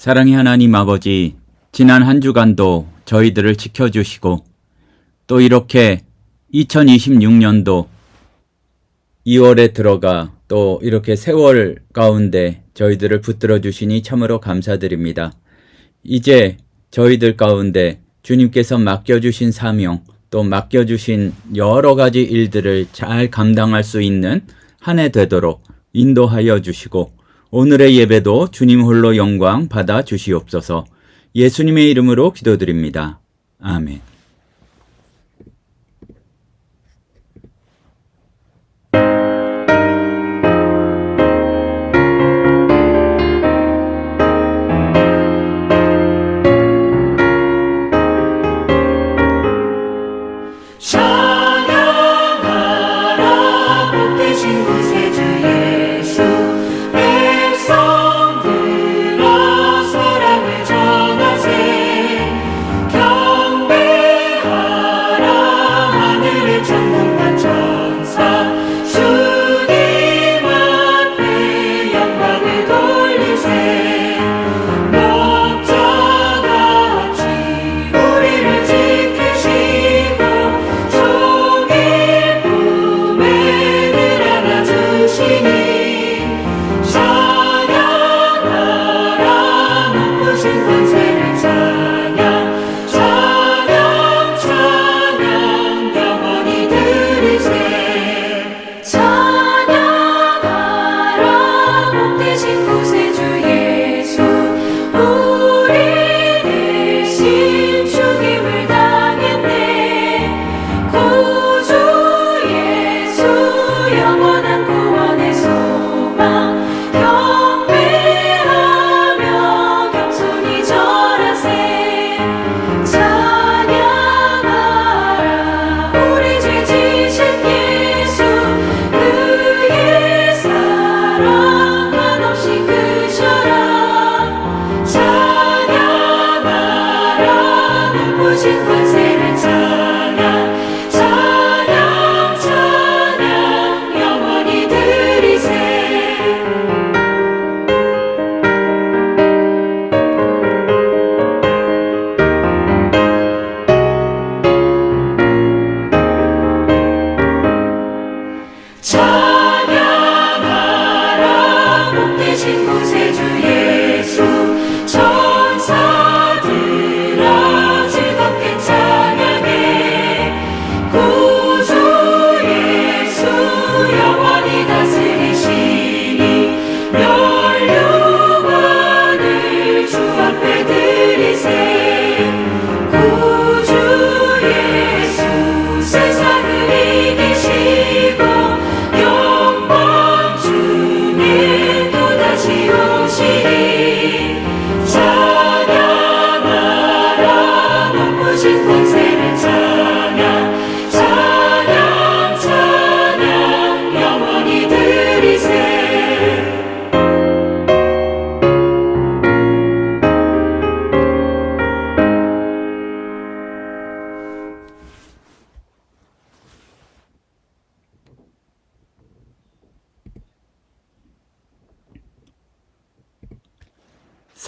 사랑의 하나님 아버지, 지난 한 주간도 저희들을 지켜주시고 또 이렇게 2026년도 2월에 들어가 또 이렇게 세월 가운데 저희들을 붙들어 주시니 참으로 감사드립니다. 이제 저희들 가운데 주님께서 맡겨주신 사명, 또 맡겨주신 여러 가지 일들을 잘 감당할 수 있는 한 해 되도록 인도하여 주시고 오늘의 예배도 주님 홀로 영광 받아 주시옵소서. 예수님의 이름으로 기도드립니다. 아멘.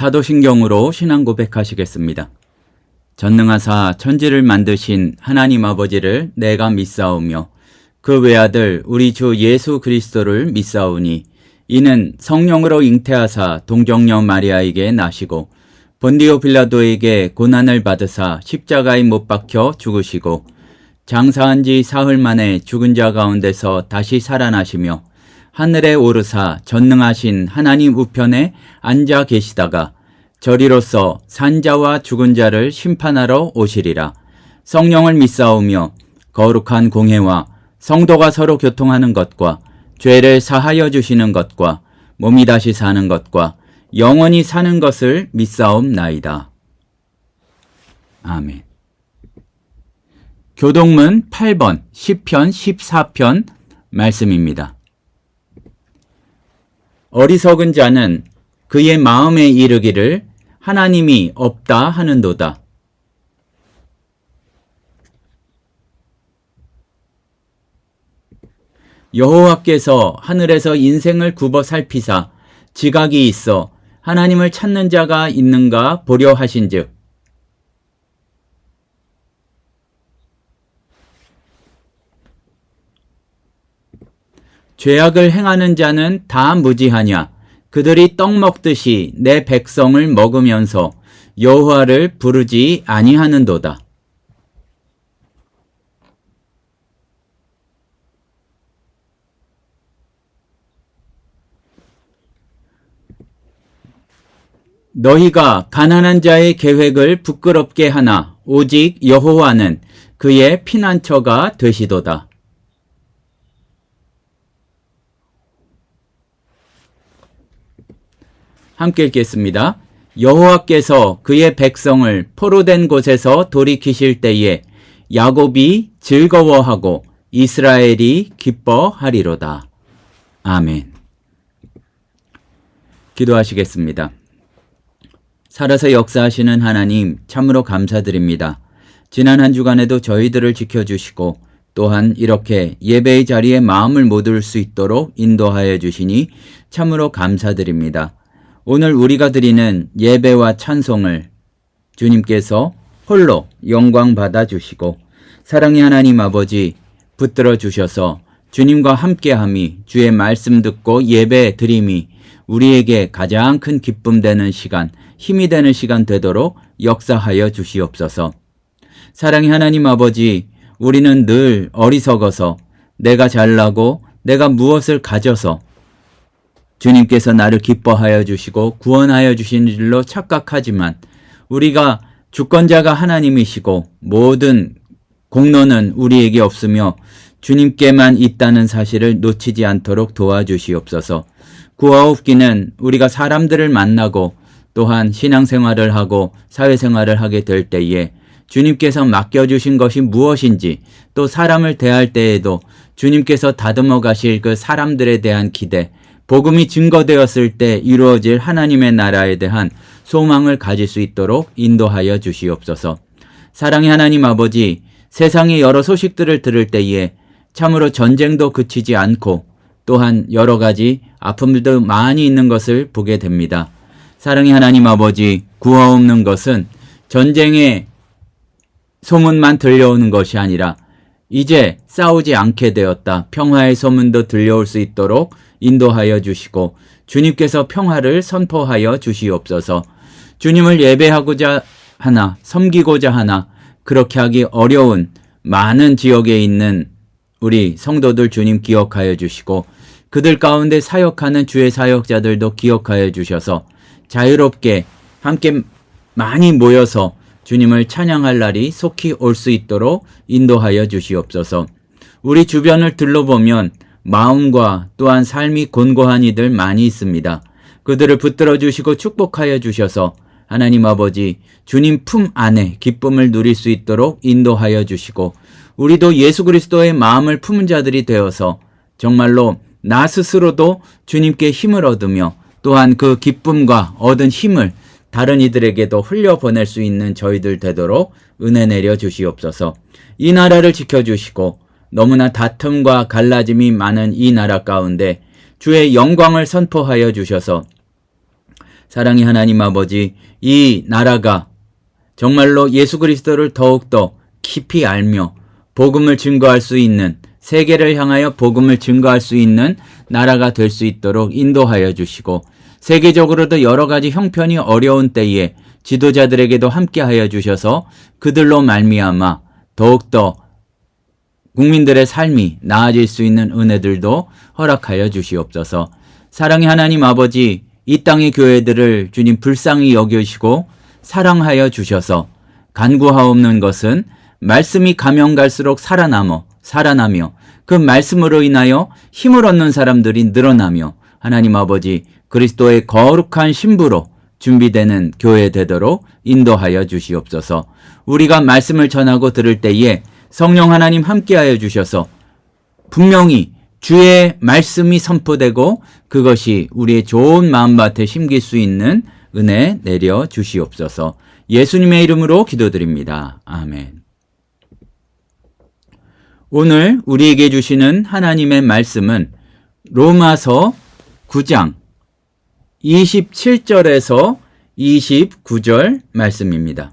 사도신경으로 신앙 고백하시겠습니다. 전능하사 천지를 만드신 하나님 아버지를 내가 믿사오며 그 외아들 우리 주 예수 그리스도를 믿사오니 이는 성령으로 잉태하사 동정녀 마리아에게 나시고 본디오 빌라도에게 고난을 받으사 십자가에 못 박혀 죽으시고 장사한 지 사흘 만에 죽은 자 가운데서 다시 살아나시며 하늘에 오르사 전능하신 하나님 우편에 앉아 계시다가 저리로서 산자와 죽은 자를 심판하러 오시리라. 성령을 믿사오며 거룩한 공회와 성도가 서로 교통하는 것과 죄를 사하여 주시는 것과 몸이 다시 사는 것과 영원히 사는 것을 믿사옵나이다. 아멘. 교동문 8번 10편 14편 말씀입니다. 어리석은 자는 그의 마음에 이르기를 하나님이 없다 하는도다. 여호와께서 하늘에서 인생을 굽어 살피사 지각이 있어 하나님을 찾는 자가 있는가 보려 하신즉 죄악을 행하는 자는 다 무지하냐. 그들이 떡 먹듯이 내 백성을 먹으면서 여호와를 부르지 아니하는도다. 너희가 가난한 자의 계획을 부끄럽게 하나 오직 여호와는 그의 피난처가 되시도다. 함께 읽겠습니다. 여호와께서 그의 백성을 포로된 곳에서 돌이키실 때에 야곱이 즐거워하고 이스라엘이 기뻐하리로다. 아멘. 기도하시겠습니다. 살아서 역사하시는 하나님 참으로 감사드립니다. 지난 한 주간에도 저희들을 지켜주시고 또한 이렇게 예배의 자리에 마음을 못 올 수 있도록 인도하여 주시니 참으로 감사드립니다. 오늘 우리가 드리는 예배와 찬송을 주님께서 홀로 영광 받아주시고 사랑의 하나님 아버지 붙들어 주셔서 주님과 함께함이 주의 말씀 듣고 예배 드림이 우리에게 가장 큰 기쁨 되는 시간, 힘이 되는 시간 되도록 역사하여 주시옵소서. 사랑의 하나님 아버지, 우리는 늘 어리석어서 내가 잘나고 내가 무엇을 가져서 주님께서 나를 기뻐하여 주시고 구원하여 주신 줄로 착각하지만 우리가 주권자가 하나님이시고 모든 공로는 우리에게 없으며 주님께만 있다는 사실을 놓치지 않도록 도와주시옵소서. 구하옵기는 우리가 사람들을 만나고 또한 신앙생활을 하고 사회생활을 하게 될 때에 주님께서 맡겨주신 것이 무엇인지 또 사람을 대할 때에도 주님께서 다듬어 가실 그 사람들에 대한 기대, 복음이 증거되었을 때 이루어질 하나님의 나라에 대한 소망을 가질 수 있도록 인도하여 주시옵소서. 사랑의 하나님 아버지, 세상의 여러 소식들을 들을 때에 참으로 전쟁도 그치지 않고 또한 여러 가지 아픔들도 많이 있는 것을 보게 됩니다. 사랑의 하나님 아버지, 구하옵는 것은 전쟁의 소문만 들려오는 것이 아니라 이제 싸우지 않게 되었다. 평화의 소문도 들려올 수 있도록 인도하여 주시고 주님께서 평화를 선포하여 주시옵소서. 주님을 예배하고자 하나, 섬기고자 하나 그렇게 하기 어려운 많은 지역에 있는 우리 성도들 주님 기억하여 주시고 그들 가운데 사역하는 주의 사역자들도 기억하여 주셔서 자유롭게 함께 많이 모여서 주님을 찬양할 날이 속히 올 수 있도록 인도하여 주시옵소서. 우리 주변을 둘러보면 마음과 또한 삶이 곤고한 이들 많이 있습니다. 그들을 붙들어 주시고 축복하여 주셔서 하나님 아버지 주님 품 안에 기쁨을 누릴 수 있도록 인도하여 주시고 우리도 예수 그리스도의 마음을 품은 자들이 되어서 정말로 나 스스로도 주님께 힘을 얻으며 또한 그 기쁨과 얻은 힘을 다른 이들에게도 흘려보낼 수 있는 저희들 되도록 은혜 내려 주시옵소서. 이 나라를 지켜주시고 너무나 다툼과 갈라짐이 많은 이 나라 가운데 주의 영광을 선포하여 주셔서 사랑의 하나님 아버지, 이 나라가 정말로 예수 그리스도를 더욱더 깊이 알며 복음을 증거할 수 있는, 세계를 향하여 복음을 증거할 수 있는 나라가 될 수 있도록 인도하여 주시고 세계적으로도 여러 가지 형편이 어려운 때에 지도자들에게도 함께하여 주셔서 그들로 말미암아 더욱더 국민들의 삶이 나아질 수 있는 은혜들도 허락하여 주시옵소서. 사랑의 하나님 아버지, 이 땅의 교회들을 주님 불쌍히 여기시고 사랑하여 주셔서 간구하옵는 것은 말씀이 가면 갈수록 살아나며 그 말씀으로 인하여 힘을 얻는 사람들이 늘어나며 하나님 아버지 그리스도의 거룩한 신부로 준비되는 교회 되도록 인도하여 주시옵소서. 우리가 말씀을 전하고 들을 때에 성령 하나님 함께하여 주셔서 분명히 주의 말씀이 선포되고 그것이 우리의 좋은 마음밭에 심길 수 있는 은혜 내려 주시옵소서. 예수님의 이름으로 기도드립니다. 아멘. 오늘 우리에게 주시는 하나님의 말씀은 로마서 9장 27절에서 29절 말씀입니다.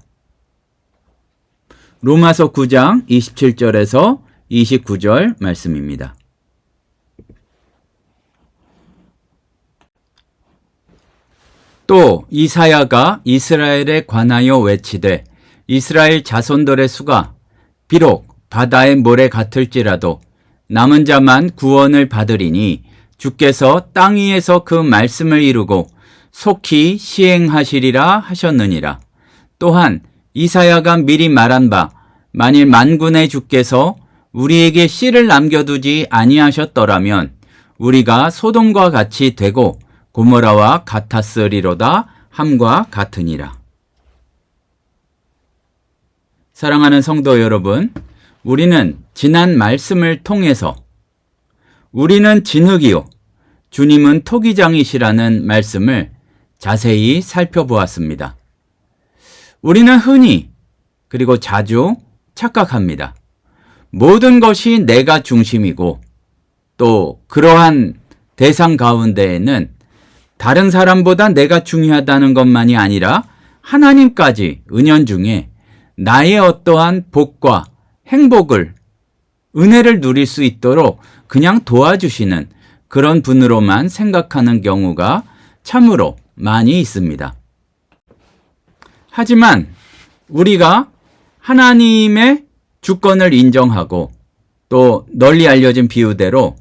로마서 9장 27절에서 29절 말씀입니다. 또 이사야가 이스라엘에 관하여 외치되 이스라엘 자손들의 수가 비록 바다의 모래 같을지라도 남은 자만 구원을 받으리니 주께서 땅 위에서 그 말씀을 이루고 속히 시행하시리라 하셨느니라. 또한 이사야가 미리 말한 바 만일 만군의 주께서 우리에게 씨를 남겨두지 아니하셨더라면 우리가 소돔과 같이 되고 고모라와 같았으리로다 함과 같으니라. 사랑하는 성도 여러분, 우리는 지난 말씀을 통해서 우리는 진흙이요 주님은 토기장이시라는 말씀을 자세히 살펴보았습니다. 우리는 흔히 그리고 자주 착각합니다. 모든 것이 내가 중심이고 또 그러한 대상 가운데에는 다른 사람보다 내가 중요하다는 것만이 아니라 하나님까지 은연중에 나의 어떠한 복과 행복을, 은혜를 누릴 수 있도록 그냥 도와주시는 그런 분으로만 생각하는 경우가 참으로 많이 있습니다. 하지만 우리가 하나님의 주권을 인정하고 또 널리 알려진 비유대로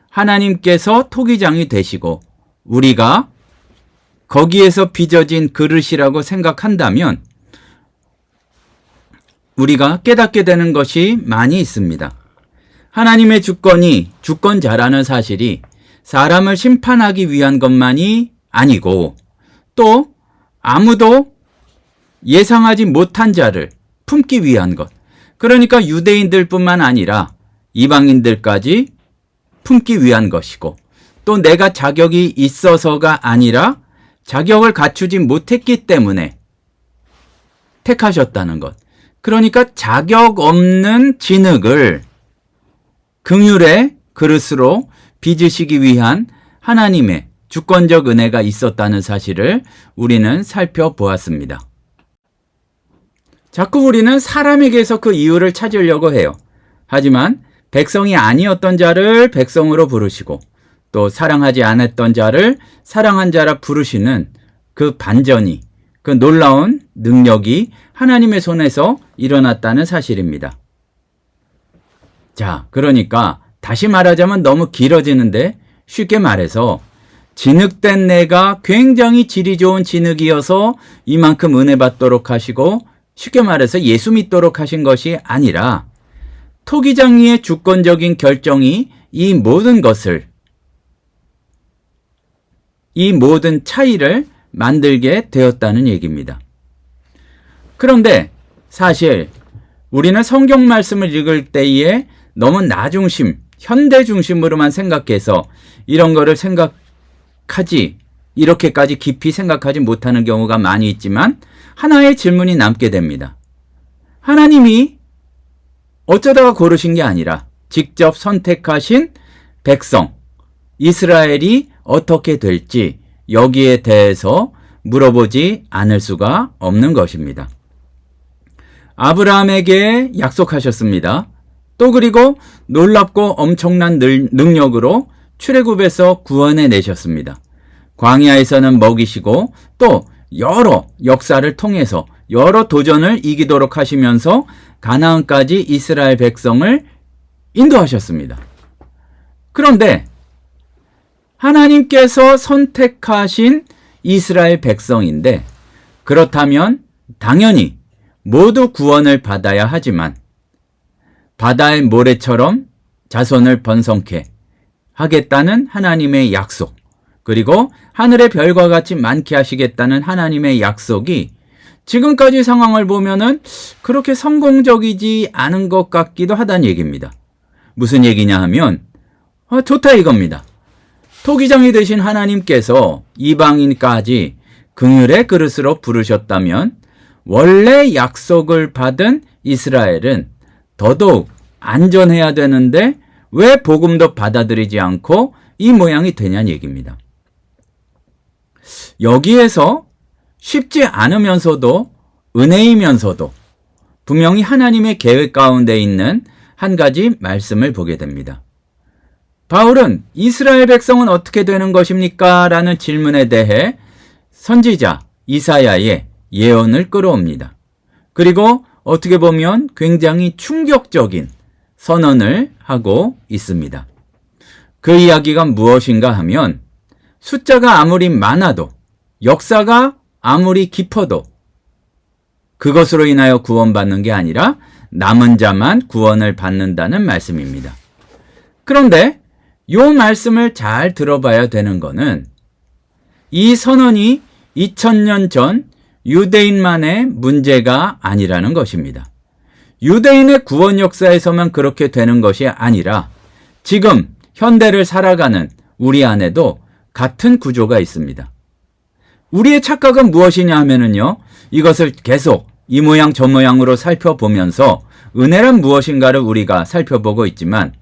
하나님께서 토기장이 되시고 우리가 거기에서 빚어진 그릇이라고 생각한다면 우리가 깨닫게 되는 것이 많이 있습니다. 하나님의 주권이 주권자라는 사실이 사람을 심판하기 위한 것만이 아니고 또 아무도 예상하지 못한 자를 품기 위한 것. 그러니까 유대인들뿐만 아니라 이방인들까지 품기 위한 것이고 또 내가 자격이 있어서가 아니라 자격을 갖추지 못했기 때문에 택하셨다는 것. 그러니까 자격 없는 진흙을 긍휼의 그릇으로 빚으시기 위한 하나님의 주권적 은혜가 있었다는 사실을 우리는 살펴보았습니다. 자꾸 우리는 사람에게서 그 이유를 찾으려고 해요. 하지만 백성이 아니었던 자를 백성으로 부르시고 또 사랑하지 않았던 자를 사랑한 자라 부르시는 그 반전이, 그 놀라운 능력이 하나님의 손에서 일어났다는 사실입니다. 자, 그러니까 다시 말하자면 너무 길어지는데 쉽게 말해서 진흙된 내가 굉장히 질이 좋은 진흙이어서 이만큼 은혜 받도록 하시고 쉽게 말해서 예수 믿도록 하신 것이 아니라 토기장이의 주권적인 결정이 이 모든 것을, 이 모든 차이를 만들게 되었다는 얘기입니다. 그런데 사실 우리는 성경 말씀을 읽을 때에 너무 나 중심, 현대 중심으로만 생각해서 이런 거를 생각하지, 이렇게까지 깊이 생각하지 못하는 경우가 많이 있지만 하나의 질문이 남게 됩니다. 하나님이 어쩌다가 고르신 게 아니라 직접 선택하신 백성, 이스라엘이 어떻게 될지 여기에 대해서 물어보지 않을 수가 없는 것입니다. 아브라함에게 약속하셨습니다. 또 그리고 놀랍고 엄청난 능력으로 출애굽에서 구원해 내셨습니다. 광야에서는 먹이시고 또 여러 역사를 통해서 여러 도전을 이기도록 하시면서 가나안까지 이스라엘 백성을 인도하셨습니다. 그런데 하나님께서 선택하신 이스라엘 백성인데 그렇다면 당연히 모두 구원을 받아야 하지만 바다의 모래처럼 자손을 번성케 하겠다는 하나님의 약속, 그리고 하늘의 별과 같이 많게 하시겠다는 하나님의 약속이 지금까지 상황을 보면은 그렇게 성공적이지 않은 것 같기도 하다는 얘기입니다. 무슨 얘기냐 하면 좋다 이겁니다. 토기장이 되신 하나님께서 이방인까지 긍휼의 그릇으로 부르셨다면 원래 약속을 받은 이스라엘은 더더욱 안전해야 되는데 왜 복음도 받아들이지 않고 이 모양이 되냐는 얘기입니다. 여기에서 쉽지 않으면서도 은혜이면서도 분명히 하나님의 계획 가운데 있는 한 가지 말씀을 보게 됩니다. 바울은 이스라엘 백성은 어떻게 되는 것입니까? 라는 질문에 대해 선지자 이사야의 예언을 끌어옵니다. 그리고 어떻게 보면 굉장히 충격적인 선언을 하고 있습니다. 그 이야기가 무엇인가 하면 숫자가 아무리 많아도 역사가 아무리 깊어도 그것으로 인하여 구원받는 게 아니라 남은 자만 구원을 받는다는 말씀입니다. 그런데 이 말씀을 잘 들어봐야 되는 것은 이 선언이 2000년 전 유대인만의 문제가 아니라는 것입니다. 유대인의 구원 역사에서만 그렇게 되는 것이 아니라 지금 현대를 살아가는 우리 안에도 같은 구조가 있습니다. 우리의 착각은 무엇이냐 하면은요, 이것을 계속 이 모양 저 모양으로 살펴보면서 은혜란 무엇인가를 우리가 살펴보고 있지만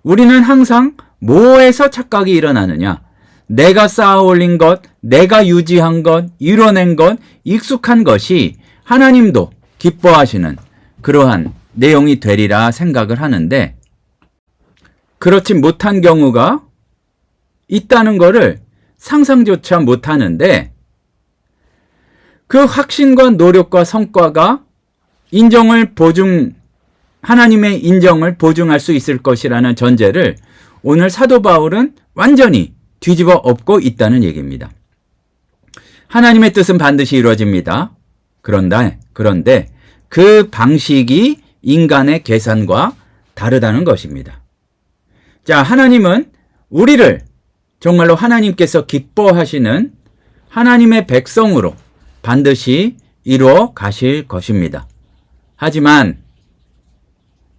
우리는 항상 뭐에서 착각이 일어나느냐? 내가 쌓아 올린 것, 내가 유지한 것, 이뤄낸 것, 익숙한 것이 하나님도 기뻐하시는 그러한 내용이 되리라 생각을 하는데 그렇지 못한 경우가 있다는 것을 상상조차 못하는데 그 확신과 노력과 성과가 하나님의 인정을 보증할 수 있을 것이라는 전제를 오늘 사도 바울은 완전히 뒤집어 엎고 있다는 얘기입니다. 하나님의 뜻은 반드시 이루어집니다. 그런데 그 방식이 인간의 계산과 다르다는 것입니다. 자, 하나님은 우리를 정말로 하나님께서 기뻐하시는 하나님의 백성으로 반드시 이루어 가실 것입니다. 하지만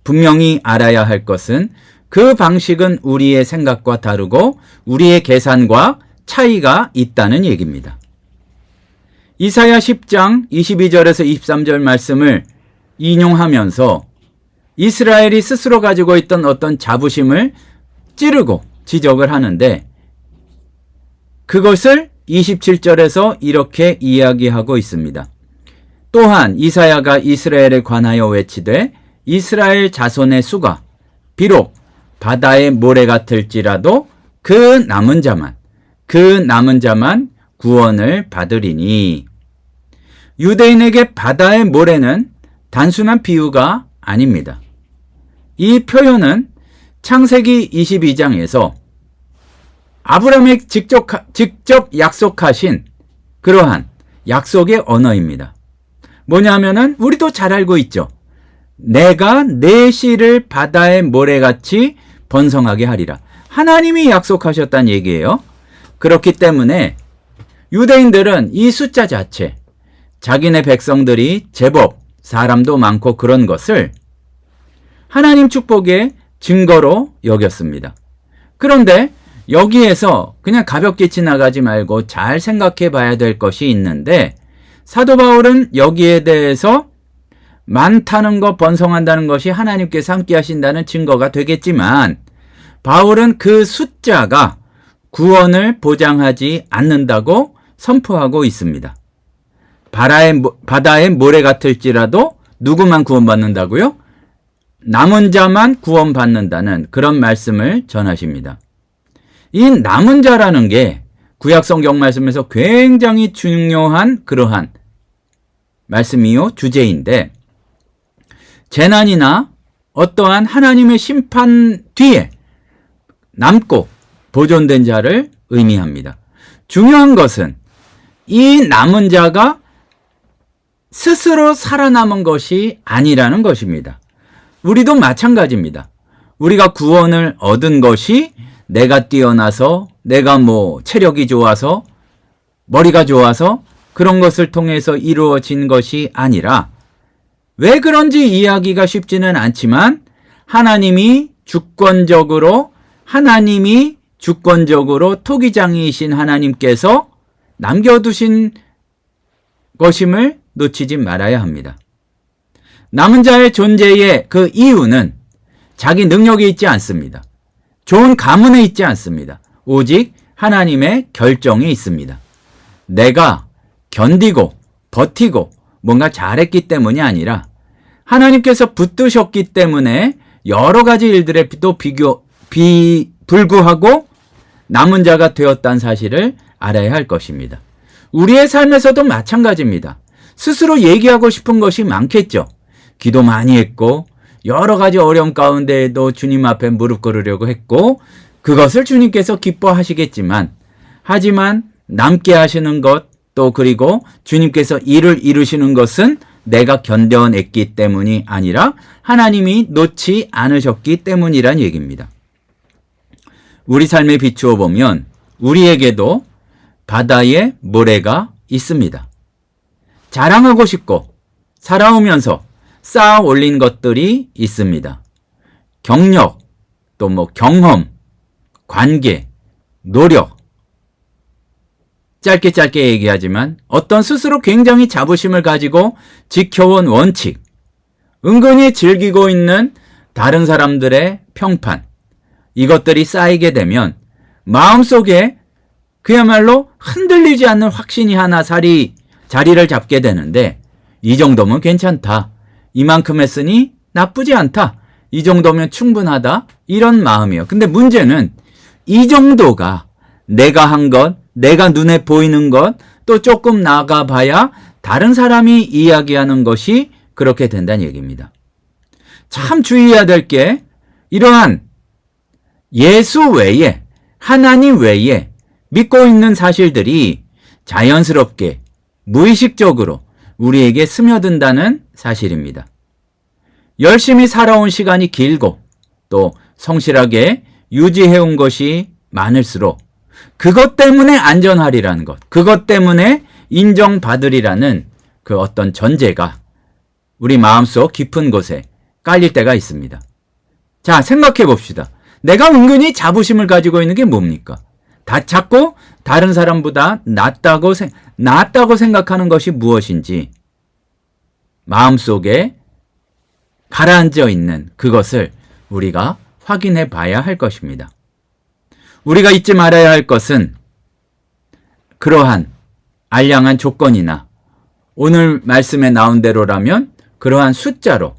분명히 알아야 할 것은 그 방식은 우리의 생각과 다르고 우리의 계산과 차이가 있다는 얘기입니다. 이사야 10장 22절에서 23절 말씀을 인용하면서 이스라엘이 스스로 가지고 있던 어떤 자부심을 찌르고 지적을 하는데 그것을 27절에서 이렇게 이야기하고 있습니다. 또한 이사야가 이스라엘에 관하여 외치되 이스라엘 자손의 수가 비록 바다의 모래 같을지라도 그 남은 자만 구원을 받으리니. 유대인에게 바다의 모래는 단순한 비유가 아닙니다. 이 표현은 창세기 22장에서 아브라함에게 직접 약속하신 그러한 약속의 언어입니다. 뭐냐면은 우리도 잘 알고 있죠. 내가 내 씨를 바다의 모래같이 번성하게 하리라. 하나님이 약속하셨다는 얘기예요. 그렇기 때문에 유대인들은 이 숫자 자체, 자기네 백성들이 제법 사람도 많고 그런 것을 하나님 축복의 증거로 여겼습니다. 그런데 여기에서 그냥 가볍게 지나가지 말고 잘 생각해 봐야 될 것이 있는데 사도 바울은 여기에 대해서 많다는 것, 번성한다는 것이 하나님께서 함께 하신다는 증거가 되겠지만 바울은 그 숫자가 구원을 보장하지 않는다고 선포하고 있습니다. 바다의 모래 같을지라도 누구만 구원받는다고요? 남은 자만 구원받는다는 그런 말씀을 전하십니다. 이 남은 자라는 게 구약 성경 말씀에서 굉장히 중요한 그러한 말씀이요 주제인데 재난이나 어떠한 하나님의 심판 뒤에 남고 보존된 자를 의미합니다. 중요한 것은 이 남은 자가 스스로 살아남은 것이 아니라는 것입니다. 우리도 마찬가지입니다. 우리가 구원을 얻은 것이 내가 뛰어나서 내가 체력이 좋아서 머리가 좋아서 그런 것을 통해서 이루어진 것이 아니라 왜 그런지 이해하기가 쉽지는 않지만 하나님이 주권적으로 토기장이신 하나님께서 남겨두신 것임을 놓치지 말아야 합니다. 남은 자의 존재의 그 이유는 자기 능력에 있지 않습니다. 좋은 가문에 있지 않습니다. 오직 하나님의 결정에 있습니다. 내가 견디고 버티고 뭔가 잘했기 때문이 아니라 하나님께서 붙드셨기 때문에 여러 가지 일들에 또 불구하고 남은 자가 되었다는 사실을 알아야 할 것입니다. 우리의 삶에서도 마찬가지입니다. 스스로 얘기하고 싶은 것이 많겠죠. 기도 많이 했고 여러 가지 어려움 가운데에도 주님 앞에 무릎 꿇으려고 했고 그것을 주님께서 기뻐하시겠지만 하지만 남게 하시는 것 또 그리고 주님께서 일을 이루시는 것은 내가 견뎌냈기 때문이 아니라 하나님이 놓지 않으셨기 때문이란 얘기입니다. 우리 삶에 비추어 보면 우리에게도 바다에 모래가 있습니다. 자랑하고 싶고 살아오면서 쌓아 올린 것들이 있습니다. 경력, 또 경험, 관계, 노력. 짧게 얘기하지만 어떤 스스로 굉장히 자부심을 가지고 지켜온 원칙, 은근히 즐기고 있는 다른 사람들의 평판, 이것들이 쌓이게 되면 마음속에 그야말로 흔들리지 않는 확신이 하나 자리를 잡게 되는데 이 정도면 괜찮다. 이만큼 했으니 나쁘지 않다. 이 정도면 충분하다. 이런 마음이에요. 근데 문제는 이 정도가 내가 한 것, 내가 눈에 보이는 것, 또 조금 나가봐야 다른 사람이 이야기하는 것이 그렇게 된다는 얘기입니다. 참 주의해야 될 게 이러한 예수 외에 하나님 외에 믿고 있는 사실들이 자연스럽게 무의식적으로 우리에게 스며든다는 사실입니다. 열심히 살아온 시간이 길고 또 성실하게 유지해온 것이 많을수록 그것 때문에 안전하리라는 것, 그것 때문에 인정받으리라는 그 어떤 전제가 우리 마음속 깊은 곳에 깔릴 때가 있습니다. 자, 생각해 봅시다. 내가 은근히 자부심을 가지고 있는 게 뭡니까? 다 찾고 다른 사람보다 낫다고 생각하는 것이 무엇인지 마음속에 가라앉아 있는 그것을 우리가 확인해 봐야 할 것입니다. 우리가 잊지 말아야 할 것은 그러한 알량한 조건이나 오늘 말씀에 나온 대로라면 그러한 숫자로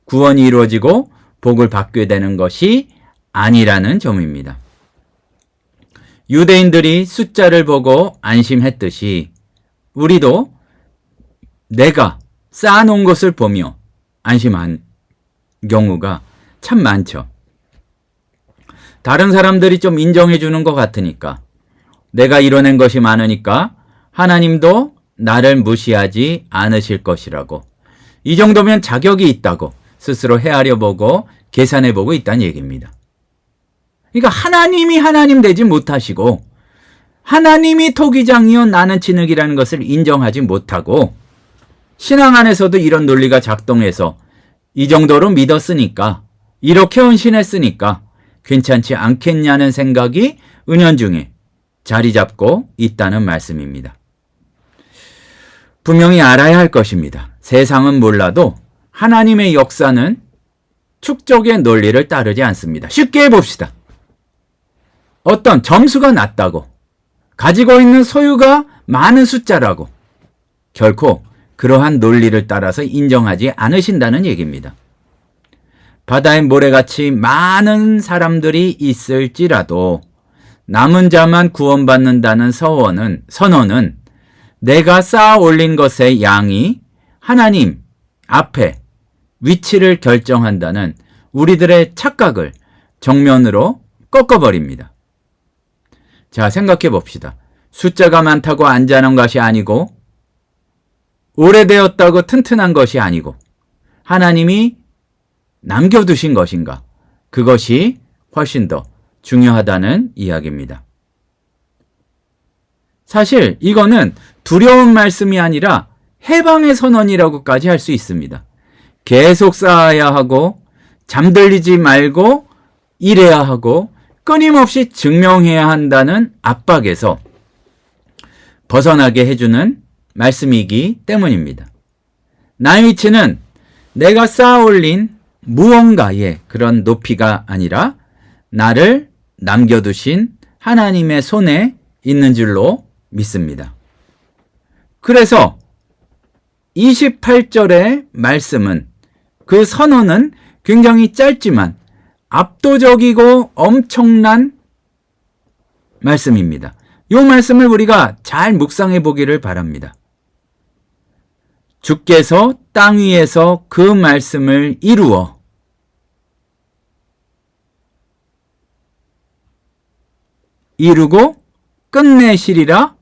구원이 이루어지고 복을 받게 되는 것이 아니라는 점입니다. 유대인들이 숫자를 보고 안심했듯이 우리도 내가 쌓아놓은 것을 보며 안심한 경우가 참 많죠. 다른 사람들이 좀 인정해 주는 것 같으니까 내가 이뤄낸 것이 많으니까 하나님도 나를 무시하지 않으실 것이라고 이 정도면 자격이 있다고 스스로 헤아려 보고 계산해 보고 있다는 얘기입니다. 그러니까 하나님이 하나님 되지 못하시고 하나님이 토기장이요 나는 진흙이라는 것을 인정하지 못하고 신앙 안에서도 이런 논리가 작동해서 이 정도로 믿었으니까 이렇게 헌신했으니까 괜찮지 않겠냐는 생각이 은연중에 자리 잡고 있다는 말씀입니다. 분명히 알아야 할 것입니다. 세상은 몰라도 하나님의 역사는 축적의 논리를 따르지 않습니다. 쉽게 해봅시다. 어떤 점수가 낮다고 가지고 있는 소유가 많은 숫자라고 결코 그러한 논리를 따라서 인정하지 않으신다는 얘기입니다. 바다의 모래같이 많은 사람들이 있을지라도 남은 자만 구원받는다는 선언은 내가 쌓아 올린 것의 양이 하나님 앞에 위치를 결정한다는 우리들의 착각을 정면으로 꺾어버립니다. 자, 생각해 봅시다. 숫자가 많다고 안전한 것이 아니고 오래되었다고 튼튼한 것이 아니고 하나님이 남겨두신 것인가? 그것이 훨씬 더 중요하다는 이야기입니다. 사실 이거는 두려운 말씀이 아니라 해방의 선언이라고까지 할 수 있습니다. 계속 쌓아야 하고 잠들리지 말고 일해야 하고 끊임없이 증명해야 한다는 압박에서 벗어나게 해주는 말씀이기 때문입니다. 나의 위치는 내가 쌓아올린 무언가의 그런 높이가 아니라 나를 남겨두신 하나님의 손에 있는 줄로 믿습니다. 그래서 28절의 말씀은, 그 선언은 굉장히 짧지만 압도적이고 엄청난 말씀입니다. 이 말씀을 우리가 잘 묵상해 보기를 바랍니다. 주께서 땅 위에서 그 말씀을 이루고 끝내시리라,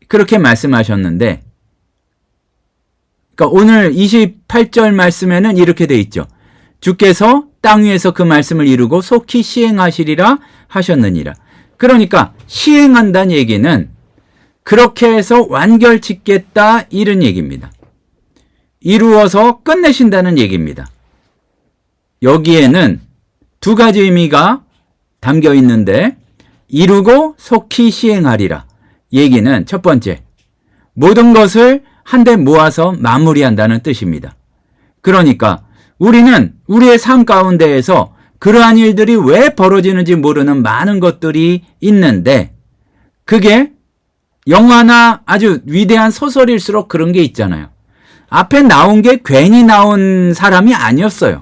그렇게 말씀하셨는데, 그러니까 오늘 28절 말씀에는 이렇게 돼 있죠. 주께서 땅 위에서 그 말씀을 이루고 속히 시행하시리라 하셨느니라. 그러니까 시행한다는 얘기는 그렇게 해서 완결짓겠다, 이런 얘기입니다. 이루어서 끝내신다는 얘기입니다. 여기에는 두 가지 의미가 담겨 있는데, 이루고 속히 시행하리라 얘기는 첫 번째, 모든 것을 한데 모아서 마무리한다는 뜻입니다. 그러니까 우리는 우리의 삶 가운데에서 그러한 일들이 왜 벌어지는지 모르는 많은 것들이 있는데, 그게 영화나 아주 위대한 소설일수록 그런 게 있잖아요. 앞에 나온 게 괜히 나온 사람이 아니었어요.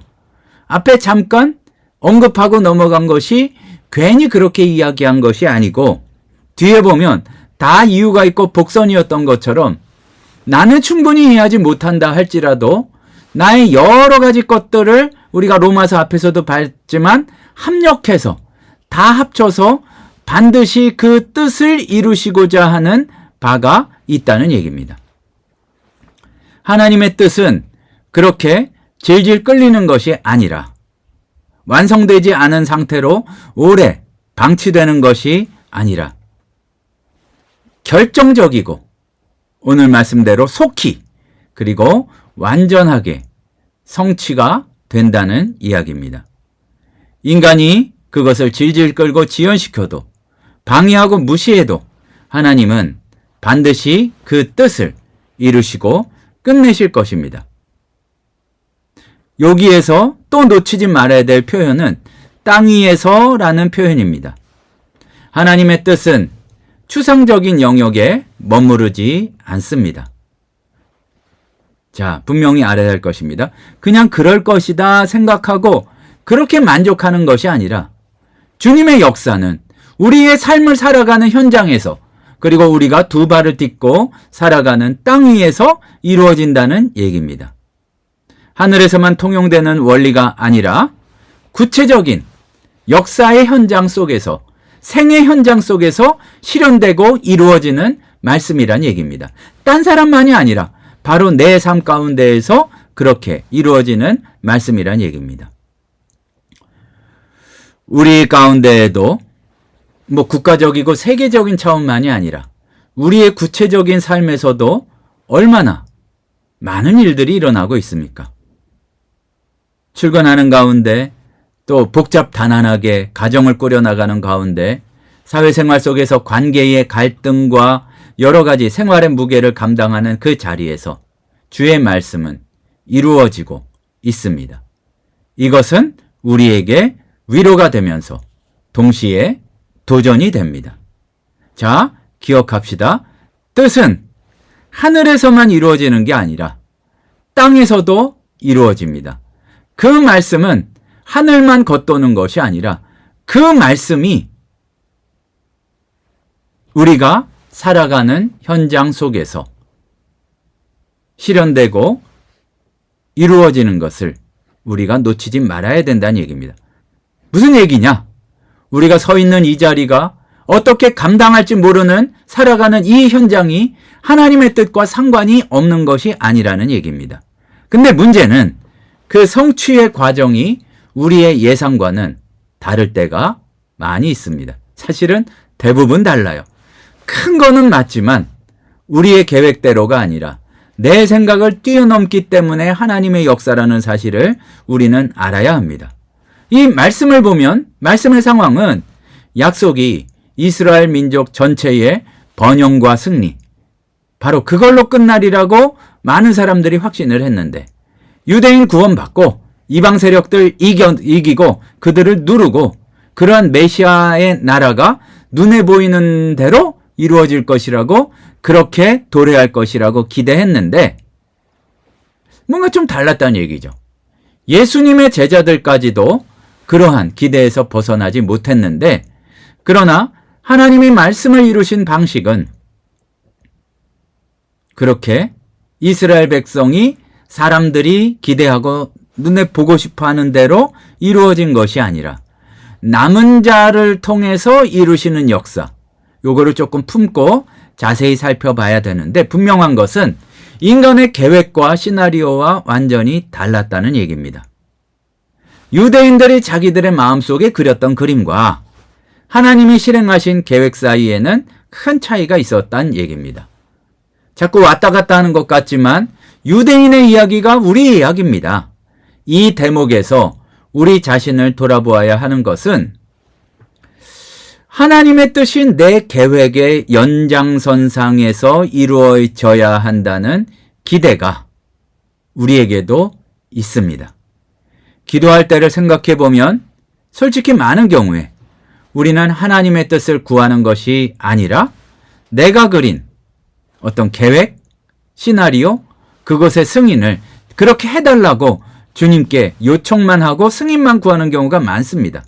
앞에 잠깐 언급하고 넘어간 것이 괜히 그렇게 이야기한 것이 아니고, 뒤에 보면 다 이유가 있고 복선이었던 것처럼 나는 충분히 이해하지 못한다 할지라도 나의 여러 가지 것들을 우리가 로마서 앞에서도 봤지만 합력해서 다 합쳐서 반드시 그 뜻을 이루시고자 하는 바가 있다는 얘기입니다. 하나님의 뜻은 그렇게 질질 끌리는 것이 아니라, 완성되지 않은 상태로 오래 방치되는 것이 아니라, 결정적이고 오늘 말씀대로 속히, 그리고 완전하게 성취가 된다는 이야기입니다. 인간이 그것을 질질 끌고 지연시켜도, 방해하고 무시해도 하나님은 반드시 그 뜻을 이루시고 끝내실 것입니다. 여기에서 또 놓치지 말아야 될 표현은 땅 위에서라는 표현입니다. 하나님의 뜻은 추상적인 영역에 머무르지 않습니다. 자, 분명히 알아야 할 것입니다. 그냥 그럴 것이다 생각하고 그렇게 만족하는 것이 아니라, 주님의 역사는 우리의 삶을 살아가는 현장에서, 그리고 우리가 두 발을 딛고 살아가는 땅 위에서 이루어진다는 얘기입니다. 하늘에서만 통용되는 원리가 아니라 구체적인 역사의 현장 속에서, 생의 현장 속에서 실현되고 이루어지는 말씀이란 얘기입니다. 딴 사람만이 아니라 바로 내 삶 가운데에서 그렇게 이루어지는 말씀이란 얘기입니다. 우리 가운데에도 국가적이고 세계적인 차원만이 아니라 우리의 구체적인 삶에서도 얼마나 많은 일들이 일어나고 있습니까? 출근하는 가운데, 또 복잡 단안하게 가정을 꾸려나가는 가운데, 사회생활 속에서 관계의 갈등과 여러 가지 생활의 무게를 감당하는 그 자리에서 주의 말씀은 이루어지고 있습니다. 이것은 우리에게 위로가 되면서 동시에 도전이 됩니다. 자, 기억합시다. 뜻은 하늘에서만 이루어지는 게 아니라 땅에서도 이루어집니다. 그 말씀은 하늘만 겉도는 것이 아니라 그 말씀이 우리가 살아가는 현장 속에서 실현되고 이루어지는 것을 우리가 놓치지 말아야 된다는 얘기입니다. 무슨 얘기냐? 우리가 서 있는 이 자리가 어떻게 감당할지 모르는 살아가는 이 현장이 하나님의 뜻과 상관이 없는 것이 아니라는 얘기입니다. 근데 문제는 그 성취의 과정이 우리의 예상과는 다를 때가 많이 있습니다. 사실은 대부분 달라요. 큰 거는 맞지만 우리의 계획대로가 아니라 내 생각을 뛰어넘기 때문에 하나님의 역사라는 사실을 우리는 알아야 합니다. 이 말씀을 보면 말씀의 상황은 약속이 이스라엘 민족 전체의 번영과 승리, 바로 그걸로 끝나리라고 많은 사람들이 확신을 했는데, 유대인 구원받고 이방 세력들 이기고 그들을 누르고 그러한 메시아의 나라가 눈에 보이는 대로 이루어질 것이라고 그렇게 도래할 것이라고 기대했는데 뭔가 좀 달랐다는 얘기죠. 예수님의 제자들까지도 그러한 기대에서 벗어나지 못했는데, 그러나 하나님이 말씀을 이루신 방식은 그렇게 이스라엘 백성이 사람들이 기대하고 눈에 보고 싶어 하는 대로 이루어진 것이 아니라 남은 자를 통해서 이루시는 역사, 요거를 조금 품고 자세히 살펴봐야 되는데, 분명한 것은 인간의 계획과 시나리오와 완전히 달랐다는 얘기입니다. 유대인들이 자기들의 마음속에 그렸던 그림과 하나님이 실행하신 계획 사이에는 큰 차이가 있었다는 얘기입니다. 자꾸 왔다 갔다 하는 것 같지만 유대인의 이야기가 우리의 이야기입니다. 이 대목에서 우리 자신을 돌아보아야 하는 것은 하나님의 뜻이 내 계획의 연장선상에서 이루어져야 한다는 기대가 우리에게도 있습니다. 기도할 때를 생각해 보면 솔직히 많은 경우에 우리는 하나님의 뜻을 구하는 것이 아니라 내가 그린 어떤 계획, 시나리오, 그것의 승인을 그렇게 해달라고 주님께 요청만 하고 승인만 구하는 경우가 많습니다.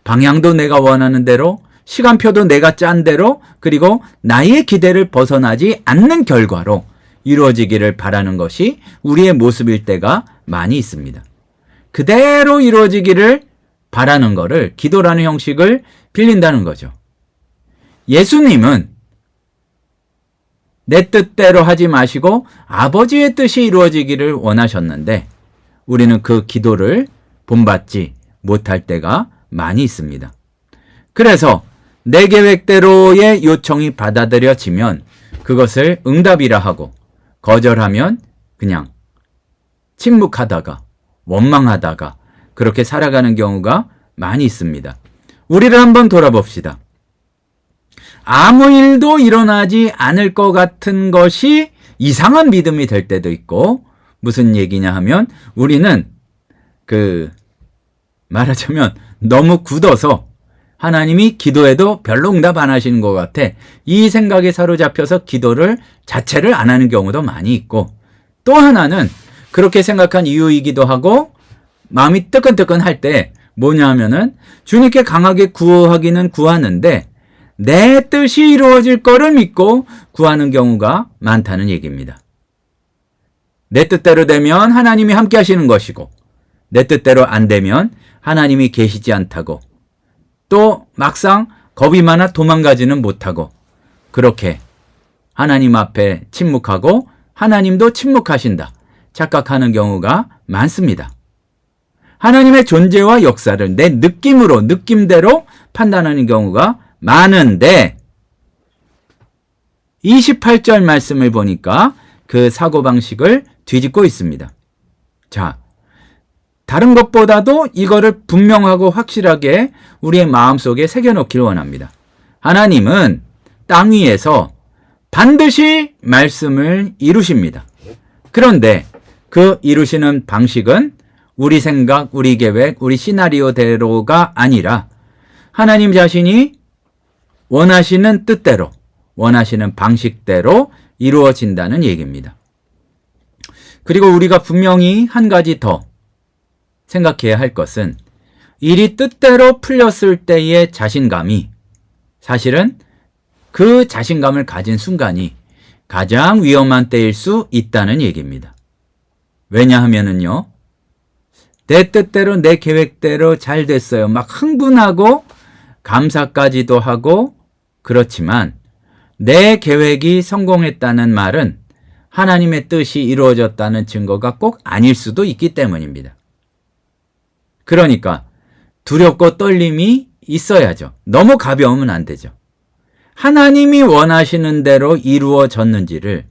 방향도 내가 원하는 대로, 시간표도 내가 짠 대로, 그리고 나의 기대를 벗어나지 않는 결과로 이루어지기를 바라는 것이 우리의 모습일 때가 많이 있습니다. 그대로 이루어지기를 바라는 것을 기도라는 형식을 빌린다는 거죠. 예수님은 내 뜻대로 하지 마시고 아버지의 뜻이 이루어지기를 원하셨는데 우리는 그 기도를 본받지 못할 때가 많이 있습니다. 그래서 내 계획대로의 요청이 받아들여지면 그것을 응답이라 하고, 거절하면 그냥 침묵하다가 원망하다가 그렇게 살아가는 경우가 많이 있습니다. 우리를 한번 돌아봅시다. 아무 일도 일어나지 않을 것 같은 것이 이상한 믿음이 될 때도 있고, 무슨 얘기냐 하면 우리는 말하자면 너무 굳어서 하나님이 기도해도 별로 응답 안 하시는 것 같아, 이 생각에 사로잡혀서 기도를 자체를 안 하는 경우도 많이 있고, 또 하나는 그렇게 생각한 이유이기도 하고 마음이 뜨끈뜨끈할 때 뭐냐 하면은 주님께 강하게 구하기는 구하는데 내 뜻이 이루어질 거를 믿고 구하는 경우가 많다는 얘기입니다. 내 뜻대로 되면 하나님이 함께 하시는 것이고 내 뜻대로 안 되면 하나님이 계시지 않다고, 또 막상 겁이 많아 도망가지는 못하고 그렇게 하나님 앞에 침묵하고 하나님도 침묵하신다 착각하는 경우가 많습니다. 하나님의 존재와 역사를 내 느낌대로 판단하는 경우가 많은데 28절 말씀을 보니까 그 사고방식을 뒤집고 있습니다. 자, 다른 것보다도 이거를 분명하고 확실하게 우리의 마음속에 새겨놓기를 원합니다. 하나님은 땅 위에서 반드시 말씀을 이루십니다. 그런데 그 이루시는 방식은 우리 생각, 우리 계획, 우리 시나리오대로가 아니라 하나님 자신이 원하시는 뜻대로, 원하시는 방식대로 이루어진다는 얘기입니다. 그리고 우리가 분명히 한 가지 더 생각해야 할 것은 일이 뜻대로 풀렸을 때의 자신감이 사실은 그 자신감을 가진 순간이 가장 위험한 때일 수 있다는 얘기입니다. 왜냐하면은요, 내 뜻대로 내 계획대로 잘 됐어요. 막 흥분하고 감사까지도 하고 그렇지만 내 계획이 성공했다는 말은 하나님의 뜻이 이루어졌다는 증거가 꼭 아닐 수도 있기 때문입니다. 그러니까 두렵고 떨림이 있어야죠. 너무 가벼우면 안 되죠. 하나님이 원하시는 대로 이루어졌는지를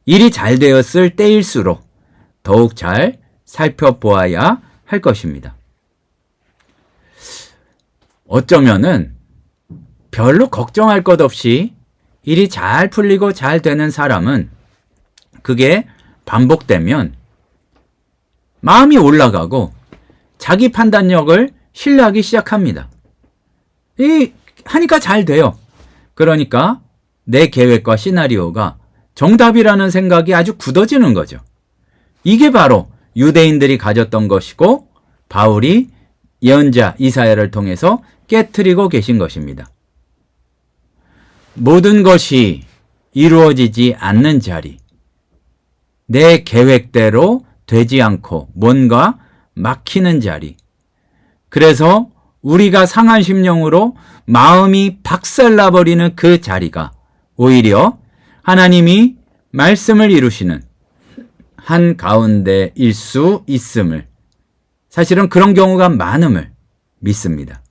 일이 잘 되었을 때일수록 더욱 잘 살펴보아야 할 것입니다. 어쩌면은 별로 걱정할 것 없이 일이 잘 풀리고 잘 되는 사람은 그게 반복되면 마음이 올라가고 자기 판단력을 신뢰하기 시작합니다. 하니까 잘 돼요. 그러니까 내 계획과 시나리오가 정답이라는 생각이 아주 굳어지는 거죠. 이게 바로 유대인들이 가졌던 것이고 바울이 예언자 이사야를 통해서 깨트리고 계신 것입니다. 모든 것이 이루어지지 않는 자리, 내 계획대로 되지 않고 뭔가 막히는 자리, 그래서 우리가 상한 심령으로 마음이 박살나버리는 그 자리가 오히려 하나님이 말씀을 이루시는 한가운데일 수 있음을, 사실은 그런 경우가 많음을 믿습니다.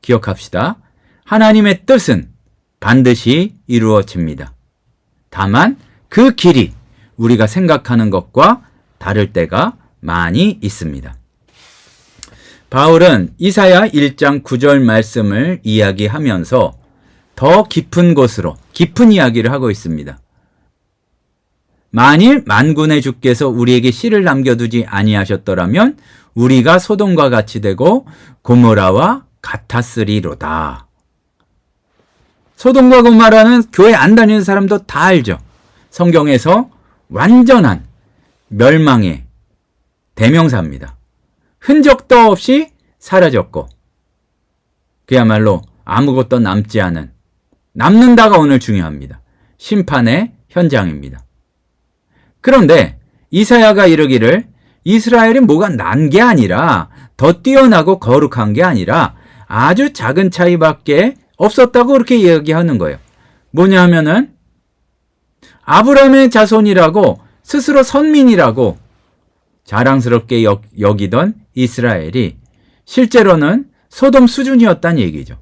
기억합시다. 하나님의 뜻은 반드시 이루어집니다. 다만 그 길이 우리가 생각하는 것과 다를 때가 많이 있습니다. 바울은 이사야 1장 9절 말씀을 이야기하면서 더 깊은 곳으로 깊은 이야기를 하고 있습니다. 만일 만군의 주께서 우리에게 씨를 남겨두지 아니하셨더라면 우리가 소돔과 같이 되고 고모라와 같았으리로다. 소돔과 고모라는 교회 안 다니는 사람도 다 알죠. 성경에서 완전한 멸망의 대명사입니다. 흔적도 없이 사라졌고 그야말로 아무것도 남지 않은, 남는다가 오늘 중요합니다. 심판의 현장입니다. 그런데 이사야가 이르기를 이스라엘이 뭐가 난 게 아니라, 더 뛰어나고 거룩한 게 아니라 아주 작은 차이밖에 없었다고 그렇게 이야기하는 거예요. 뭐냐 하면은 아브라함의 자손이라고 스스로 선민이라고 자랑스럽게 여기던 이스라엘이 실제로는 소돔 수준이었다는 얘기죠.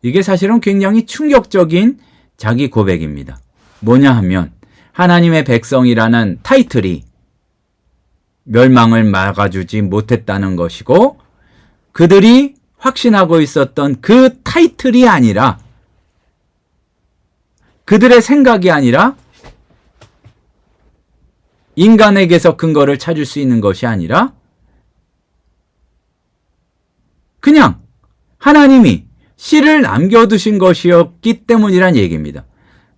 이게 사실은 굉장히 충격적인 자기 고백입니다. 뭐냐 하면 하나님의 백성이라는 타이틀이 멸망을 막아주지 못했다는 것이고, 그들이 확신하고 있었던 그 타이틀이 아니라, 그들의 생각이 아니라, 인간에게서 근거를 찾을 수 있는 것이 아니라 그냥 하나님이 씨를 남겨두신 것이었기 때문이란 얘기입니다.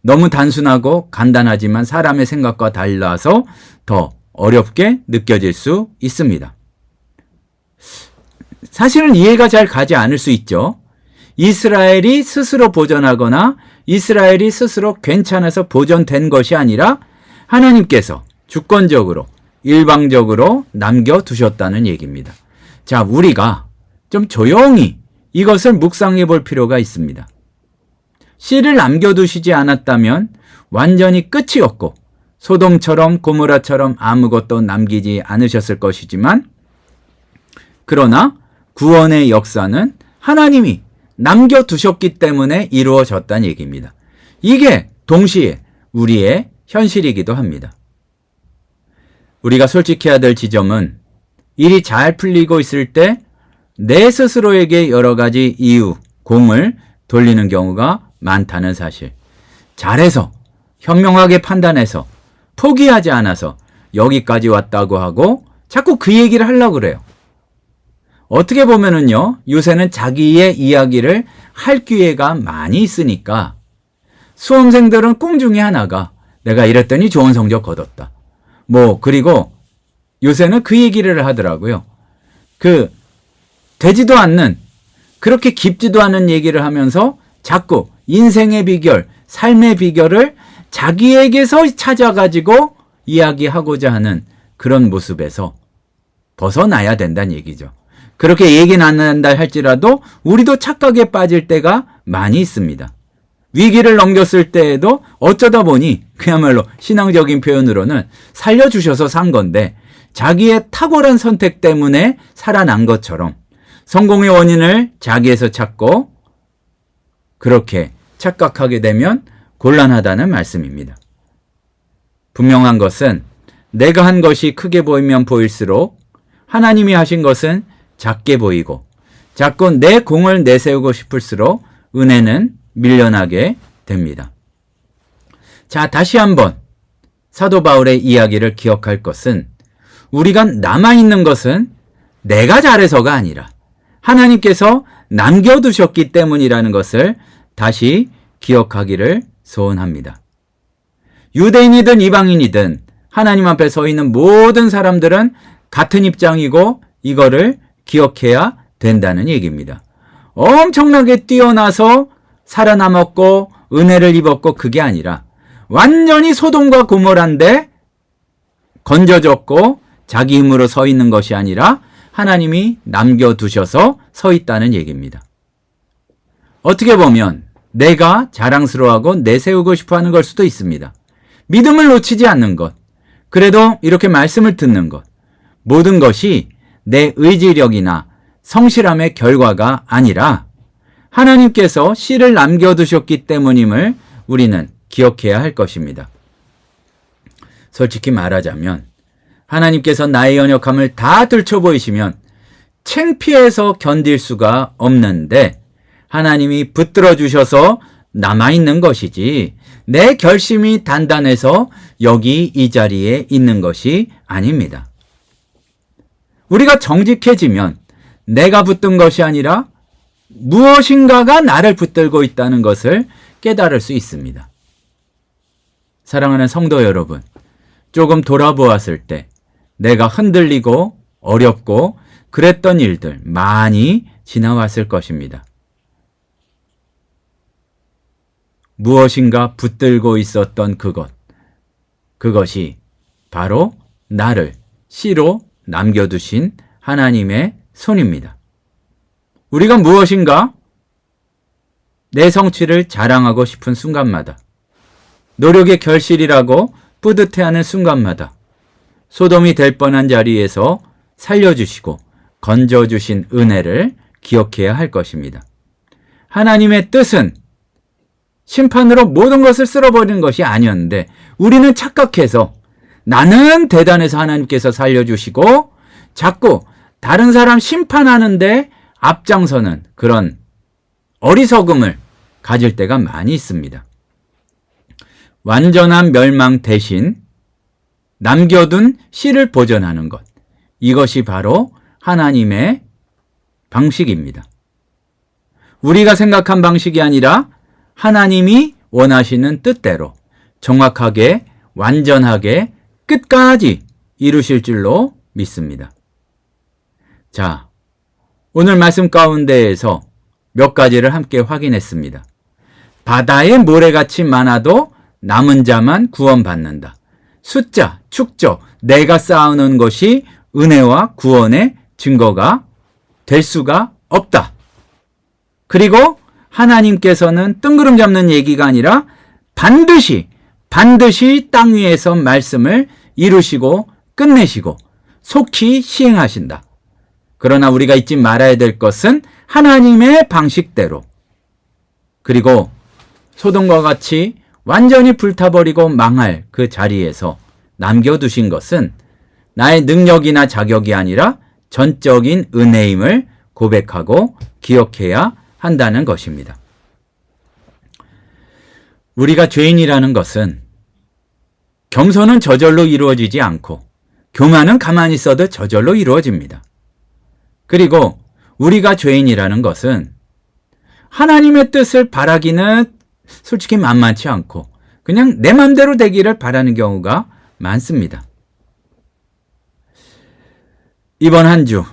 너무 단순하고 간단하지만 사람의 생각과 달라서 더 어렵게 느껴질 수 있습니다. 사실은 이해가 잘 가지 않을 수 있죠. 이스라엘이 스스로 보존하거나 이스라엘이 스스로 괜찮아서 보존된 것이 아니라 하나님께서 주권적으로 일방적으로 남겨두셨다는 얘기입니다. 자, 우리가 좀 조용히 이것을 묵상해 볼 필요가 있습니다. 씨를 남겨두시지 않았다면 완전히 끝이었고 소돔처럼 고모라처럼 아무것도 남기지 않으셨을 것이지만, 그러나 구원의 역사는 하나님이 남겨두셨기 때문에 이루어졌다는 얘기입니다. 이게 동시에 우리의 현실이기도 합니다. 우리가 솔직해야 될 지점은 일이 잘 풀리고 있을 때 내 스스로에게 여러 가지 이유, 공을 돌리는 경우가 많다는 사실. 잘해서, 현명하게 판단해서, 포기하지 않아서 여기까지 왔다고 하고 자꾸 그 얘기를 하려고 그래요. 어떻게 보면은요, 요새는 자기의 이야기를 할 기회가 많이 있으니까 수험생들은 꿈 중에 하나가 내가 이랬더니 좋은 성적 거뒀다. 그리고 요새는 그 얘기를 하더라고요. 되지도 않는, 그렇게 깊지도 않은 얘기를 하면서 자꾸 인생의 비결, 삶의 비결을 자기에게서 찾아가지고 이야기하고자 하는 그런 모습에서 벗어나야 된다는 얘기죠. 그렇게 얘기는 안 한다 할지라도 우리도 착각에 빠질 때가 많이 있습니다. 위기를 넘겼을 때에도 어쩌다 보니 그야말로 신앙적인 표현으로는 살려주셔서 산 건데 자기의 탁월한 선택 때문에 살아난 것처럼 성공의 원인을 자기에서 찾고 그렇게 착각하게 되면 곤란하다는 말씀입니다. 분명한 것은 내가 한 것이 크게 보이면 보일수록 하나님이 하신 것은 작게 보이고 자꾸 내 공을 내세우고 싶을수록 은혜는 밀려나게 됩니다. 자, 다시 한번 사도 바울의 이야기를 기억할 것은 우리가 남아있는 것은 내가 잘해서가 아니라 하나님께서 남겨두셨기 때문이라는 것을 다시 기억하기를 소원합니다. 유대인이든 이방인이든 하나님 앞에 서 있는 모든 사람들은 같은 입장이고 이거를 기억해야 된다는 얘기입니다. 엄청나게 뛰어나서 살아남았고 은혜를 입었고 그게 아니라 완전히 소돔과 고모라인데 건져졌고 자기 힘으로 서 있는 것이 아니라 하나님이 남겨두셔서 서 있다는 얘기입니다. 어떻게 보면 내가 자랑스러워하고 내세우고 싶어하는 걸 수도 있습니다. 믿음을 놓치지 않는 것, 그래도 이렇게 말씀을 듣는 것, 모든 것이 내 의지력이나 성실함의 결과가 아니라 하나님께서 씨를 남겨두셨기 때문임을 우리는 기억해야 할 것입니다. 솔직히 말하자면 하나님께서 나의 연약함을 다 들춰보이시면 창피해서 견딜 수가 없는데 하나님이 붙들어 주셔서 남아있는 것이지 내 결심이 단단해서 여기 이 자리에 있는 것이 아닙니다. 우리가 정직해지면 내가 붙든 것이 아니라 무엇인가가 나를 붙들고 있다는 것을 깨달을 수 있습니다. 사랑하는 성도 여러분, 조금 돌아보았을 때 내가 흔들리고 어렵고 그랬던 일들 많이 지나왔을 것입니다. 무엇인가 붙들고 있었던 그것이 바로 나를 씨로 남겨두신 하나님의 손입니다. 우리가 무엇인가 내 성취를 자랑하고 싶은 순간마다, 노력의 결실이라고 뿌듯해하는 순간마다 소돔이 될 뻔한 자리에서 살려주시고 건져주신 은혜를 기억해야 할 것입니다. 하나님의 뜻은 심판으로 모든 것을 쓸어버리는 것이 아니었는데 우리는 착각해서 나는 대단해서 하나님께서 살려주시고 자꾸 다른 사람 심판하는데 앞장서는 그런 어리석음을 가질 때가 많이 있습니다. 완전한 멸망 대신 남겨둔 씨를 보존하는 것, 이것이 바로 하나님의 방식입니다. 우리가 생각한 방식이 아니라 하나님이 원하시는 뜻대로 정확하게 완전하게 끝까지 이루실 줄로 믿습니다. 자, 오늘 말씀 가운데에서 몇 가지를 함께 확인했습니다. 바다의 모래같이 많아도 남은 자만 구원받는다. 숫자, 축적, 내가 쌓아놓은 것이 은혜와 구원의 증거가 될 수가 없다. 그리고 하나님께서는 뜬구름 잡는 얘기가 아니라 반드시 땅 위에서 말씀을 이루시고 끝내시고 속히 시행하신다. 그러나 우리가 잊지 말아야 될 것은 하나님의 방식대로, 그리고 소돔과 같이 완전히 불타버리고 망할 그 자리에서 남겨두신 것은 나의 능력이나 자격이 아니라 전적인 은혜임을 고백하고 기억해야 한다는 것입니다. 우리가 죄인이라는 것은 겸손은 저절로 이루어지지 않고 교만은 가만히 있어도 저절로 이루어집니다. 그리고 우리가 죄인이라는 것은 하나님의 뜻을 바라기는 솔직히 만만치 않고 그냥 내 맘대로 되기를 바라는 경우가 많습니다. 이번 한 주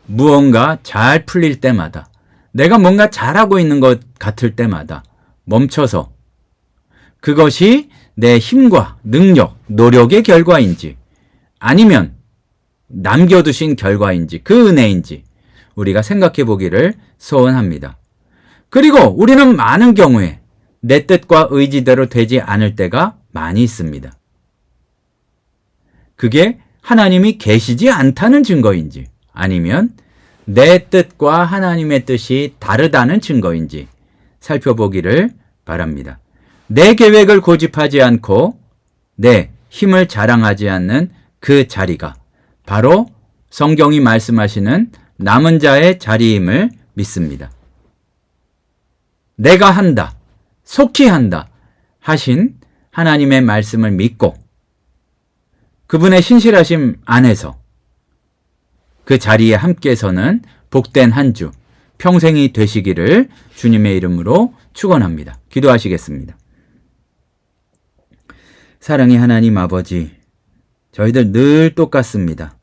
무언가 잘 풀릴 때마다, 내가 뭔가 잘하고 있는 것 같을 때마다 멈춰서 그것이 내 힘과 능력, 노력의 결과인지 아니면 남겨두신 결과인지 그 은혜인지 우리가 생각해 보기를 소원합니다. 그리고 우리는 많은 경우에 내 뜻과 의지대로 되지 않을 때가 많이 있습니다. 그게 하나님이 계시지 않다는 증거인지 아니면 내 뜻과 하나님의 뜻이 다르다는 증거인지 살펴보기를 바랍니다. 내 계획을 고집하지 않고 내 힘을 자랑하지 않는 그 자리가 바로 성경이 말씀하시는 남은 자의 자리임을 믿습니다. 내가 한다, 속히 한다 하신 하나님의 말씀을 믿고 그분의 신실하심 안에서 그 자리에 함께 서는 복된 한 주 평생이 되시기를 주님의 이름으로 축원합니다. 기도하시겠습니다. 사랑의 하나님 아버지, 저희들 늘 똑같습니다.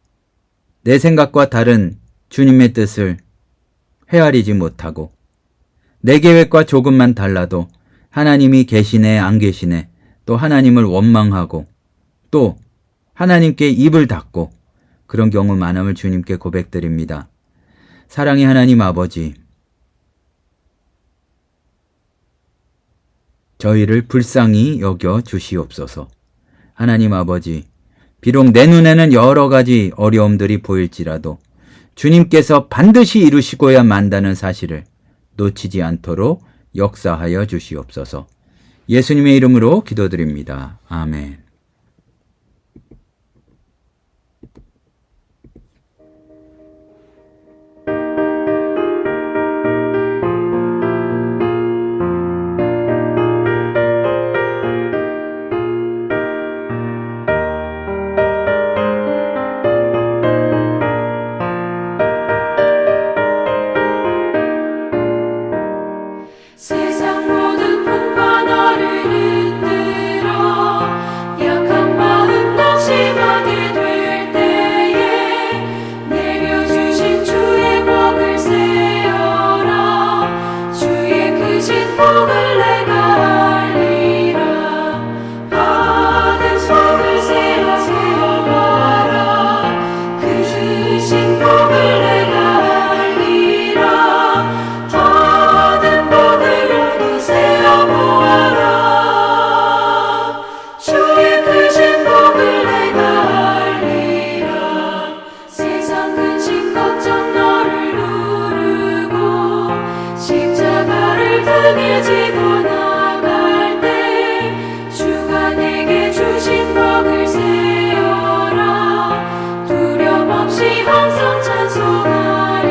내 생각과 다른 주님의 뜻을 헤아리지 못하고 내 계획과 조금만 달라도 하나님이 계시네 안 계시네, 또 하나님을 원망하고 또 하나님께 입을 닫고 그런 경우 많음을 주님께 고백드립니다. 사랑의 하나님 아버지, 저희를 불쌍히 여겨 주시옵소서. 하나님 아버지, 비록 내 눈에는 여러 가지 어려움들이 보일지라도 주님께서 반드시 이루시고야 만다는 사실을 놓치지 않도록 역사하여 주시옵소서. 예수님의 이름으로 기도드립니다. 아멘. 세상 모든 풍파 너를 흔들어 약한 마음 낙심하게 될 때에 내려주신 주의 복을 세어라. 주의 크신 복을 내가 알리라. 받은 속을 세어봐라. 그 주신 복을 내가 알리라. 받은 복을 세어보아라. 주의 크신 복을 내가 알리라. 세상 근심 걱정 너를 누르고 십자가를 등에 지고 나갈 때 주가 내게 주신 복을 세어라. 두려움 없이 항상 찬송하리라.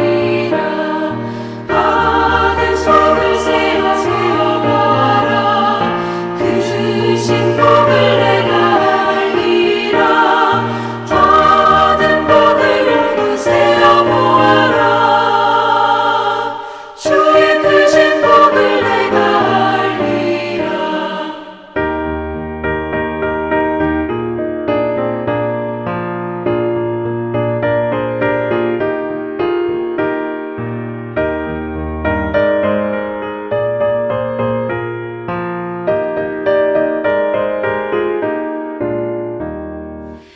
받은 속을 세어봐라. 그 주신 복을 내가 알리라. 받은 복을 모두 세어보아라. 주의 크신 복을 내가 알리라.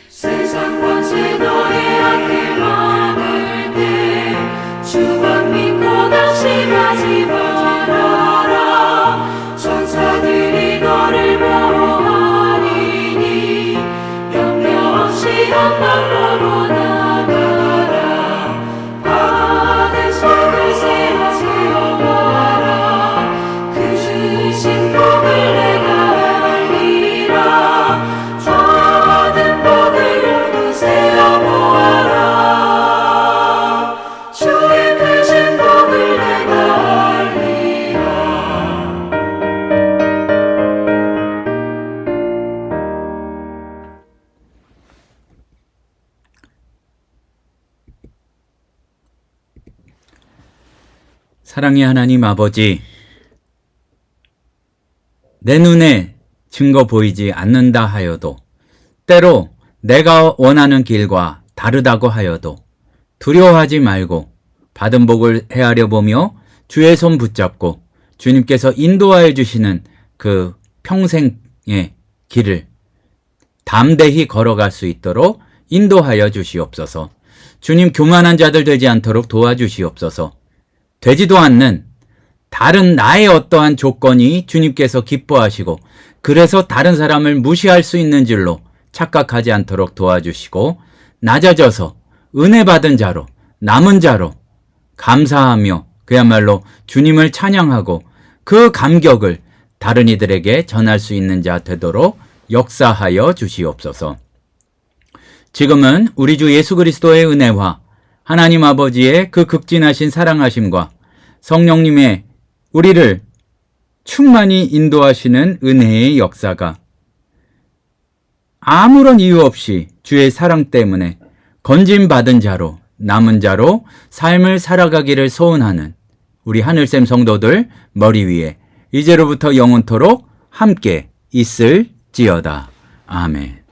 세상 권세 너의 앞길 막을 때 주만 믿고 낙심하지 말아라. 천사들이 너를 보호하리니 염려 없이 한번 보고 나가라. 받은 속을 세어봐라. 그 주신 복을 내가 알리라. 받은 복을 모두 세어보아라. 주의 크신 복을 내가 알리라. 사랑의 하나님 아버지, 내 눈에 증거 보이지 않는다 하여도, 때로 내가 원하는 길과 다르다고 하여도 두려워하지 말고 받은 복을 헤아려 보며 주의 손 붙잡고 주님께서 인도하여 주시는 그 평생의 길을 담대히 걸어갈 수 있도록 인도하여 주시옵소서. 주님, 교만한 자들 되지 않도록 도와주시옵소서. 되지도 않는 다른 나의 어떠한 조건이 주님께서 기뻐하시고 그래서 다른 사람을 무시할 수 있는 줄로 착각하지 않도록 도와주시고 낮아져서 은혜 받은 자로, 남은 자로 감사하며 그야말로 주님을 찬양하고 그 감격을 다른 이들에게 전할 수 있는 자 되도록 역사하여 주시옵소서. 지금은 우리 주 예수 그리스도의 은혜와 하나님 아버지의 그 극진하신 사랑하심과 성령님의 우리를 충만히 인도하시는 은혜의 역사가 아무런 이유 없이 주의 사랑 때문에 건짐받은 자로, 남은 자로 삶을 살아가기를 소원하는 우리 하늘샘 성도들 머리 위에 이제로부터 영원토록 함께 있을지어다. 아멘.